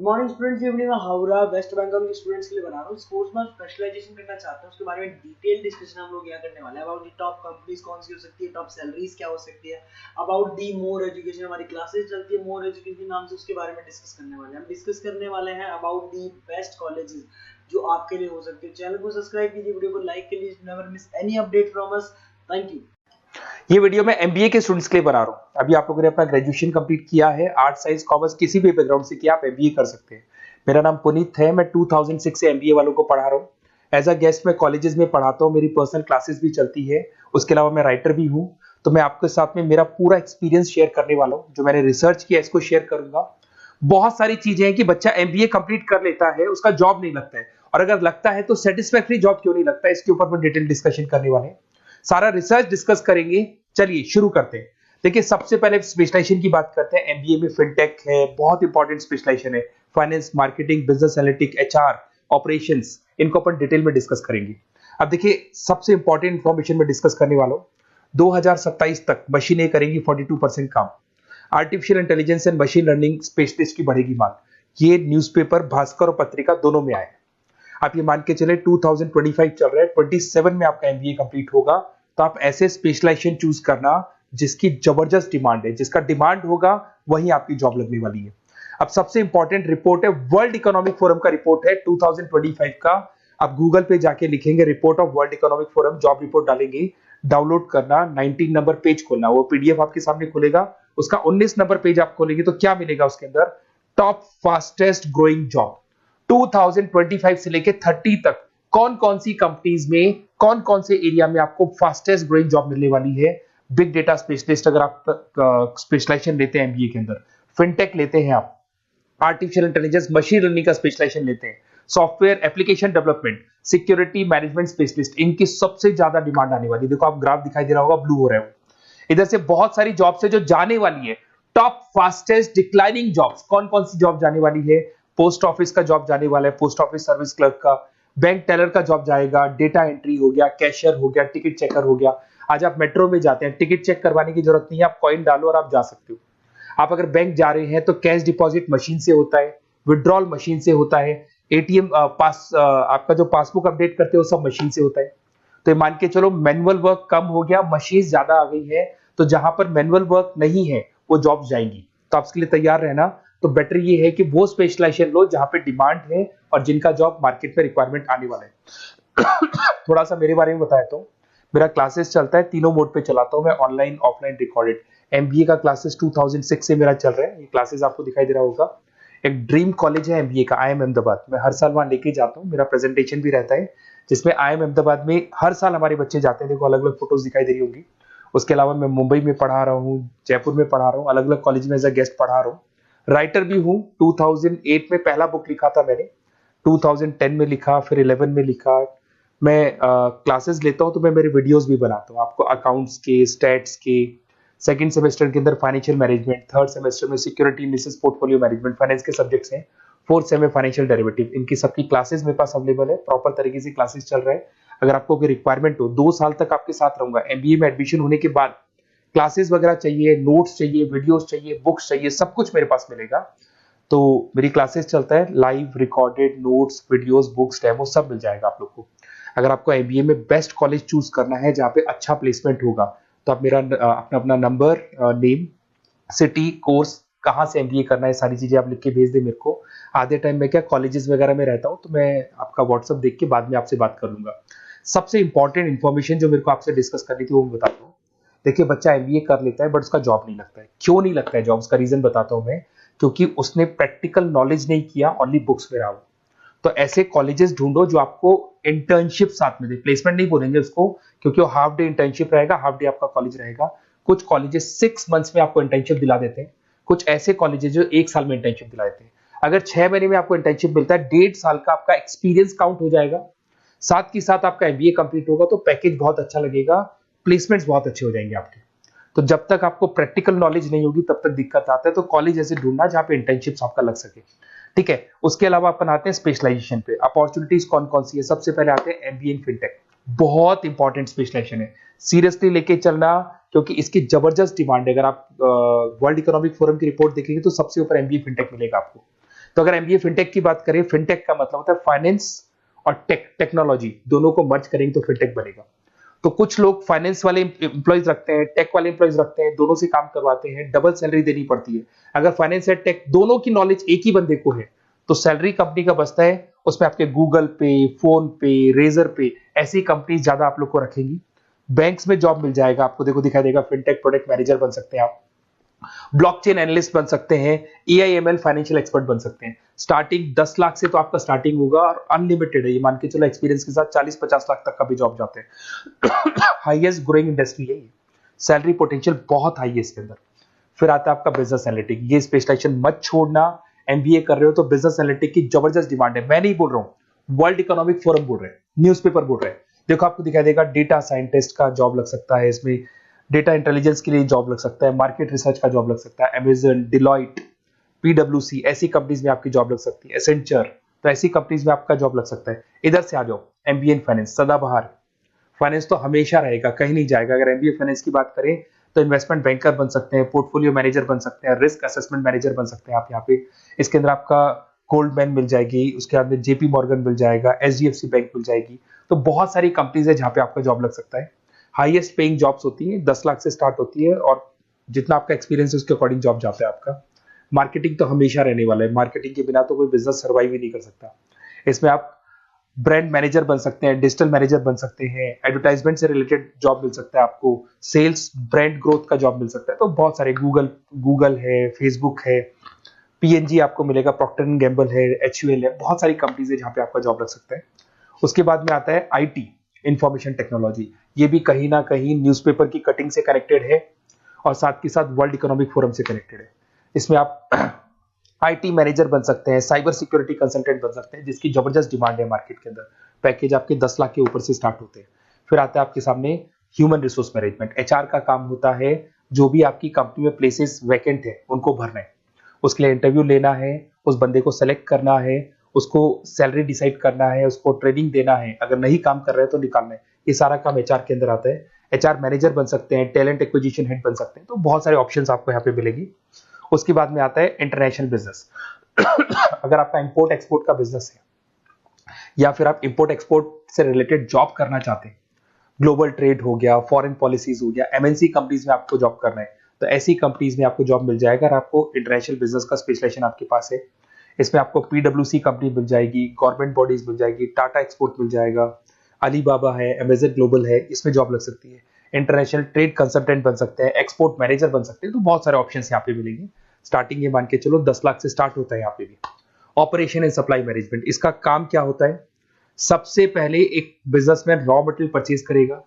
Morning students, ये video मैं Howrah waste Bengal के स्टूडेंट्स के लिए बना रहा हूँ। स्पोर्ट्स में स्पेशलाइजेशन करना चाहता हूँ, उसके बारे में डिटेल डिस्कशन हम लोग यहाँ करने वाले हैं। अबाउट दी टॉप कंपनीज कौन सी हो सकती है, टॉप सैलरीज क्या हो सकती है, अबाउट दी मोर एजुकेशन, हमारी क्लासेस चलती है मोर एजुकेशन नाम से, उसके बारे में डिस्कस करने वाले हैं। हम डिस्कस करने वाले हैं अबाउट दी बेस्ट कॉलेजेस जो आपके लिए हो सकते हैं। चैनल को सब्सक्राइब कीजिए, वीडियो को लाइक कीजिए, never miss any update from us. Thank you. ये वीडियो मैं एमबीए के स्टूडेंट्स के लिए बना रहा हूँ। अभी आप लोगों ने अपना ग्रेजुएशन कंप्लीट किया है, आर्ट साइंस कॉमर्स किसी भी बैकग्राउंड से किया, आप एमबीए कर सकते हैं। मेरा नाम पुनीत है, मैं 2006 से एमबीए वालों को पढ़ा रहा हूँ। एज अ गेस्ट मैं कॉलेजेस में पढ़ाता हूँ, मेरी पर्सनल क्लासेस भी चलती है। उसके अलावा मैं राइटर भी हूँ। तो मैं आपके साथ में मेरा पूरा एक्सपीरियंस शेयर करने वाला हूँ, जो मैंने रिसर्च किया इसको शेयर करूंगा। बहुत सारी चीजें हैं कि बच्चा एमबीए कंप्लीट कर लेता है, उसका जॉब नहीं लगता है, और अगर लगता है तो सेटिस्फैक्टरी जॉब क्यों नहीं लगता है, इसके ऊपर मैं डिटेल डिस्कशन करने वाले हैं। सारा रिसर्च डिस्कस करेंगे। चलिए शुरू करते हैं। देखिए, सबसे पहले स्पेशलाइजेशन की बात करते हैं। एमबीए में फिनटेक है, बहुत इंपॉर्टेंट स्पेशलाइजेशन है। Finance, marketing, business analytic, HR, operations, इनको अपन डिटेल में डिस्कस करेंगे। अब देखिए, सबसे इंपॉर्टेंट इंफॉर्मेशन में डिस्कस करने वाला हूं। 2027 तक मशीनें करेंगी 42% काम। Artificial intelligence and machine learning specialist की बढ़ेगी मांग। ये न्यूज़पेपर भास्कर और पत्रिका दोनों में आए। आप ये मान के चले 2025 चल रहा है, 27 में आपका एमबीए कंप्लीट होगा। तो आप ऐसे स्पेशलाइजेशन चूज करना जिसकी जबरदस्त डिमांड है, जिसका डिमांड होगा वहीं आपकी जॉब लगने वाली है। अब सबसे इंपॉर्टेंट रिपोर्ट है, वर्ल्ड इकोनॉमिक फोरम का रिपोर्ट है 2025 का। आप गूगल पे जाके लिखेंगे report of world economic forum, job report डालेंगे, डाउनलोड करना, 19 नंबर पेज खोलना, वो पीडीएफ आपके सामने खुलेगा। उसका 19 नंबर पेज आप खोलेंगे तो क्या मिलेगा उसके अंदर, टॉप फास्टेस्ट ग्रोइंग जॉब 2025 से लेके 30 तक कौन कौन सी कंपनीज में, कौन कौन से एरिया में आपको फास्टेस्ट ग्रोइंग जॉब मिलने वाली है। बिग डेटा स्पेशलिस्ट अगर आप स्पेशलाइजेशन लेते हैं एमबीए के अंदर, फिनटेक लेते हैं आप, आर्टिफिशियल इंटेलिजेंस मशीन लर्निंग का स्पेशलाइजेशन लेते हैं, software application development, security management specialist, इनकी सबसे ज्यादा डिमांड आने वाली है। देखो, आप ग्राफ दिखाई दे रहा होगा, ब्लू हो रहा है। इधर से बहुत सारी जॉब्स है जो जाने वाली है। टॉप फास्टेस्ट डिक्लाइनिंग जॉब्स, कौन कौन सी जॉब जाने वाली है। पोस्ट ऑफिस का जॉब जाने वाला है, पोस्ट ऑफिस सर्विस क्लर्क का, बैंक टेलर का जॉब जाएगा, डेटा एंट्री हो गया, कैशियर हो गया, टिकट चेकर हो गया। आज आप मेट्रो में जाते हैं, टिकट चेक करवाने की जरूरत नहीं है, आप कॉइन डालो और आप जा सकते हो। आप अगर बैंक जा रहे हैं तो कैश डिपॉजिट मशीन से होता है, विड्रॉल मशीन से होता है, एटीएम आपका जो पासबुक अपडेट करते हो सब मशीन से होता है। तो ये मान के चलो मैनुअल वर्क कम हो गया, मशीन ज्यादा आ गई है। तो जहां पर मैनुअल वर्क नहीं है वो जॉब जाएंगी, तो आप इसके लिए तैयार रहना। तो बेटर ये है कि वो स्पेशलाइजेशन लो जहां पे डिमांड है और जिनका जॉब मार्केट में रिक्वायरमेंट आने वाला है। थोड़ा सा मेरे बारे में बताया तो, मेरा क्लासेस चलता है, तीनों मोड पे चलाता हूं मैं, ऑनलाइन, ऑफलाइन, रिकॉर्डेड। एमबीए का क्लासेस 2006 से मेरा चल रहा है। ये क्लासेस आपको दिखाई दे रहा होगा। एक ड्रीम कॉलेज है एमबीए का, IIM अहमदाबाद। मैं हर साल वहां लेके जाता हूँ, मेरा प्रेजेंटेशन भी रहता है, जिसमें IIM अहमदाबाद में हर साल हमारे बच्चे जाते हैं। देखो, अलग अलग फोटोज दिखाई दे रही होंगी। उसके अलावा मैं मुंबई में पढ़ा रहा हूँ, जयपुर में पढ़ा रहा हूँ, अलग अलग कॉलेज में एज अ गेस्ट पढ़ा रहा हूँ। राइटर भी हूँ। 2008 में पहला बुक लिखा था मैंने, 2010 में लिखा, फिर 11 में लिखा। मैं क्लासेस लेता हूँ तो मैं मेरे वीडियोस भी बनाता हूँ आपको, अकाउंट्स के, स्टैट्स के। सेकंड सेमेस्टर के अंदर फाइनेंशियल मैनेजमेंट, थर्ड सेमेस्टर में security analysis, portfolio management, finance के सब्जेक्ट्स हैं। फोर्थ सेम में फाइनेंशियल डेरिवेटिव, इनकी सबकी क्लासेस मेरे पास अवेलेबल है, प्रॉपर तरीके से क्लासेस चल रहा है। अगर आपको कोई रिक्वायरमेंट हो, 2 साल तक आपके साथ रहूंगा। एमबीए में एडमिशन होने के बाद क्लासेस वगैरह चाहिए, नोट्स चाहिए, वीडियोस चाहिए, बुक्स चाहिए, सब कुछ मेरे पास मिलेगा। तो मेरी क्लासेस चलता है, live, recorded, notes, videos, books, demo सब मिल जाएगा आप लोग को। अगर आपको एमबीए में बेस्ट कॉलेज चूज करना है जहाँ पे अच्छा प्लेसमेंट होगा, तो आप मेरा अपना नंबर, नेम, सिटी, कोर्स, कहाँ से एमबीए करना है, सारी चीजें आप लिख के भेज दे मेरे को। आधे टाइम में क्या कॉलेजेस वगैरह में रहता हूँ, तो मैं आपका व्हाट्सअप देख के बाद में आपसे बात कर लूंगा। सबसे इंपॉर्टेंट इन्फॉर्मेशन जो मेरे को आपसे डिस्कस करनी थी वो मैं बताता हूँ। देखिए, बच्चा एमबीए कर लेता है बट उसका जॉब नहीं लगता है। क्यों नहीं लगता है जॉब, उसका रीजन बताता हूँ मैं। क्योंकि उसने प्रैक्टिकल नॉलेज नहीं किया, ओनली बुक्स में रहा हो। तो ऐसे कॉलेजेस ढूंढो जो आपको इंटर्नशिप साथ में दे, प्लेसमेंट नहीं बोलेंगे उसको, क्योंकि वो हाफ डे इंटर्नशिप रहेगा, हाफ डे आपका कॉलेज रहेगा। कुछ कॉलेजेस 6 मंथ्स में आपको इंटर्नशिप दिला देते हैं, कुछ ऐसे कॉलेजेस जो 1 साल में इंटर्नशिप दिला देते हैं। अगर 6 महीने में आपको इंटर्नशिप मिलता है, 1.5 साल का आपका एक्सपीरियंस काउंट हो जाएगा। साथ के साथ आपका एमबीए कंप्लीट होगा तो पैकेज बहुत अच्छा लगेगा, प्लेसमेंट्स बहुत अच्छे हो जाएंगे आपके। तो जब तक आपको प्रैक्टिकल नॉलेज नहीं होगी तब तक दिक्कत आता है। तो कॉलेज ऐसे ढूंढना जहां पे इंटर्नशिप्स आपका लग सके, ठीक है। उसके अलावा अपन आते हैं स्पेशलाइजेशन पे। अपॉर्चुनिटीज कौन कौन सी है, सबसे पहले आते हैं एमबीए इन फिनटेक। बहुत इंपॉर्टेंट स्पेशलाइजेशन है, सीरियसली लेके चलना, क्योंकि इसकी जबरदस्त डिमांड है। अगर आप वर्ल्ड इकोनॉमिक फोरम की रिपोर्ट देखेंगे तो सबसे ऊपर एमबीए फिनटेक मिलेगा आपको। तो अगर एमबीए फिनटेक की बात करें, फिनटेक का मतलब होता है फाइनेंस और टेक्नोलॉजी, दोनों को मर्ज करेंगे तो फिनटेक बनेगा। तो कुछ लोग फाइनेंस वाले एम्प्लॉइज रखते हैं, टेक वाले एम्प्लॉइज रखते हैं, दोनों से काम करवाते हैं, डबल सैलरी देनी पड़ती है। अगर फाइनेंस या टेक दोनों की नॉलेज एक ही बंदे को है तो सैलरी कंपनी का बचता है, उसमें आपके गूगल पे, फोन पे, रेजर पे ऐसी कंपनी ज्यादा आप लोग को रखेंगी। बैंक्स में जॉब मिल जाएगा आपको, देखो दिखाई देगा, फिनटेक प्रोडक्ट मैनेजर बन सकते हैं आप, ब्लॉकचेन एनालिस्ट बन सकते हैं, एआईएमएल फाइनेंशियल एक्सपर्ट बन सकते हैं। स्टार्टिंग 10 लाख से तो आपका स्टार्टिंग होगा और अनलिमिटेड है, ये मान के चलो एक्सपीरियंस के साथ 40-50 लाख तक का भी जॉब जाते हैं। हाईएस्ट ग्रोइंग इंडस्ट्री है ये, सैलरी पोटेंशियल बहुत हाई है इसके अंदर। फिर आता है आपका बिजनेस एनालिटिक, ये स्पेशलाइजेशन मत छोड़ना। एमबीए कर रहे हो तो बिजनेस एनालिटिक की जबरदस्त डिमांड है। मैं नहीं बोल रहा हूं, वर्ल्ड इकोनॉमिक फोरम बोल रहे हैं, न्यूज़पेपर बोल रहे हैं। देखो आपको दिखाई देगा, डेटा साइंटिस्ट का जॉब लग सकता है इसमें, डेटा इंटेलिजेंस के लिए जॉब लग सकता है, मार्केट रिसर्च का जॉब लग सकता है, अमेजन, डिलॉइट, पीडब्ल्यूसी ऐसी कंपनीज में आपकी जॉब लग सकती है, एसेंचर, तो ऐसी कंपनीज में आपका जॉब लग सकता है। इधर से आ जाओ, एमबीए इन फाइनेंस सदाबहार, फाइनेंस तो हमेशा रहेगा, कहीं नहीं जाएगा। अगर एमबीए फाइनेंस की बात करें तो इन्वेस्टमेंट बैंकर बन सकते हैं, पोर्टफोलियो मैनेजर बन सकते हैं, रिस्क असेसमेंट मैनेजर बन सकते हैं आप यहाँ पे। इसके अंदर आपका गोल्डमैन मिल जाएगी, उसके बाद में जेपी मॉर्गन मिल जाएगा, एचडीएफसी बैंक मिल जाएगी। तो बहुत सारी कंपनीज है जहाँ पे आपका जॉब लग सकता है। हाईएस्ट पेइंग जॉब्स होती है, 10 लाख से स्टार्ट होती है और जितना आपका एक्सपीरियंस है उसके अकॉर्डिंग जॉब जाता है आपका। मार्केटिंग तो हमेशा रहने वाला है, मार्केटिंग के बिना तो कोई बिजनेस सर्वाइव ही नहीं कर सकता। इसमें आप ब्रांड मैनेजर बन सकते हैं, डिजिटल मैनेजर बन सकते हैं, एडवर्टाइजमेंट से रिलेटेड जॉब मिल सकता है आपको, सेल्स ब्रांड ग्रोथ का जॉब मिल सकता है। तो बहुत सारे, गूगल है, फेसबुक है, पीएनजी आपको मिलेगा, प्रॉक्टर एंड गैम्बल है, एचयूएल है, बहुत सारी कंपनीज है जहाँ पे आपका जॉब लग सकता है। उसके बाद में आता है आईटी, इंफॉर्मेशन टेक्नोलॉजी, ये भी कहीं ना कहीं न्यूज़पेपर की कटिंग से कनेक्टेड है और साथ के साथ वर्ल्ड इकोनॉमिक फोरम से कनेक्टेड है। इसमें आप आईटी मैनेजर बन सकते हैं, साइबर सिक्योरिटी कंसल्टेंट बन सकते हैं, जिसकी जबरदस्त डिमांड है मार्केट के अंदर। पैकेज आपके 10 लाख के ऊपर से स्टार्ट होते हैं। फिर आता है आपके सामने ह्यूमन रिसोर्स मैनेजमेंट, एचआर का काम होता है, जो भी आपकी कंपनी में प्लेसेस वैकेंट है उनको भरना है, उसके लिए इंटरव्यू लेना है, उस बंदे को सेलेक्ट करना है, उसको सैलरी डिसाइड करना है, उसको ट्रेनिंग देना है, अगर नहीं काम कर रहे हैं तो निकालना है। ये सारा काम एचआर के अंदर आता है। एचआर मैनेजर बन सकते हैं, टैलेंट एक्विजिशन हेड बन सकते हैं, तो बहुत सारे ऑप्शंस आपको यहाँ पे मिलेगी। उसके बाद में आता है इंटरनेशनल बिजनेस। अगर आपका इंपोर्ट एक्सपोर्ट का बिजनेस है या फिर आप इंपोर्ट एक्सपोर्ट से रिलेटेड जॉब करना चाहते हैं, ग्लोबल ट्रेड हो गया, फॉरेन पॉलिसीज हो गया, एमएनसी कंपनीज में आपको जॉब करना है, तो ऐसी कंपनीज में आपको जॉब मिल जाएगा। अगर आपको इंटरनेशनल बिजनेस का स्पेशलाइजेशन आपके पास है, इसमें आपको पीडब्ल्यूसी कंपनी मिल जाएगी, गवर्नमेंट बॉडीज मिल जाएगी, टाटा एक्सपोर्ट मिल जाएगा, अलीबाबा है, अमेजन ग्लोबल है, इसमें जॉब लग सकती है। इंटरनेशनल ट्रेड कंसल्टेंट बन सकते हैं, एक्सपोर्ट मैनेजर बन सकते हैं, तो बहुत सारे ऑप्शन यहाँ पे मिलेंगे। स्टार्टिंग ये मान के चलो 10 लाख से स्टार्ट होता है यहाँ पे भी। ऑपरेशन एंड सप्लाई मैनेजमेंट, इसका काम क्या होता है? सबसे पहले एक बिजनेसमैन रॉ मटेरियल परचेज करेगा,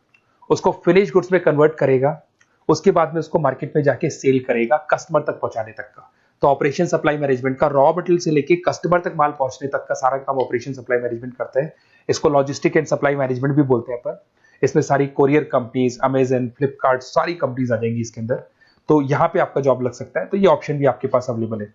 उसको फिनिश गुड्स में कन्वर्ट करेगा, उसके बाद में उसको मार्केट में जाके सेल करेगा कस्टमर तक पहुंचाने तक का। तो ऑपरेशन सप्लाई मैनेजमेंट का रॉ मटेरियल से लेके कस्टमर तक माल पहुंचने तक का सारा काम ऑपरेशन सप्लाई मैनेजमेंट करता है। इसको लॉजिस्टिक एंड सप्लाई मैनेजमेंट भी बोलते हैं अपन। इसमें सारी कोरियर कंपनीज, अमेजन, फ्लिपकार्ट, सारी कंपनीज आ जाएंगी इसके अंदर। तो यहाँ पे आपका जॉब लग सकता है। तो ये ऑप्शन भी आपके पास अवेलेबल है।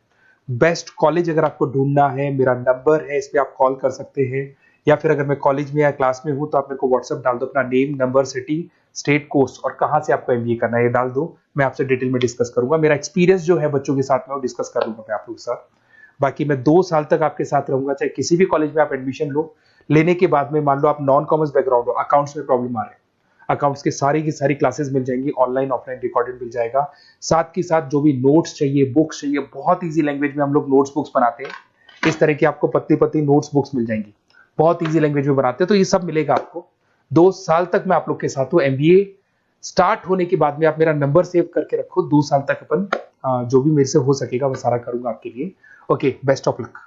बेस्ट कॉलेज अगर आपको ढूंढना है, मेरा नंबर है, इस पे आप कॉल कर सकते हैं, या फिर अगर मैं कॉलेज में या क्लास में हूं तो आप मेरे को व्हाट्सएप डाल दो, अपना name, number, city, state, course और कहां से आपको एमबीए करना है ये डाल दो। मैं आपसे डिटेल में डिस्कस करूंगा। मेरा एक्सपीरियंस जो है बच्चों के साथ में वो डिस्कस कर लूंगा मैं आप लोगों के साथ। बाकी मैं 2 साल तक आपके साथ रहूंगा, चाहे किसी भी कॉलेज में आप एडमिशन लो। लेने के बाद में मान लो आप नॉन कॉमर्स बैकग्राउंड हो, अकाउंट्स में प्रॉब्लम आ रहा है, अकाउंट्स की सारी क्लासेस मिल जाएंगी, ऑनलाइन ऑफलाइन रिकॉर्डेड मिल जाएगा। साथ के साथ जो भी नोट्स चाहिए, बुक्स चाहिए, बहुत ईजी लैंग्वेज में हम लोग नोट्स बुक्स बनाते हैं। इस तरह की आपको पतली पतली नोट्स बुक्स मिल जाएंगी, बहुत ईजी लैंग्वेज में बनाते हैं। तो ये सब मिलेगा आपको। 2 साल तक मैं आप लोग के साथ हूँ। एमबीए स्टार्ट होने के बाद में आप मेरा नंबर सेव करके रखो। 2 साल तक अपन जो भी मेरे से हो सकेगा वो सारा करूंगा आपके लिए। Okay, best of luck.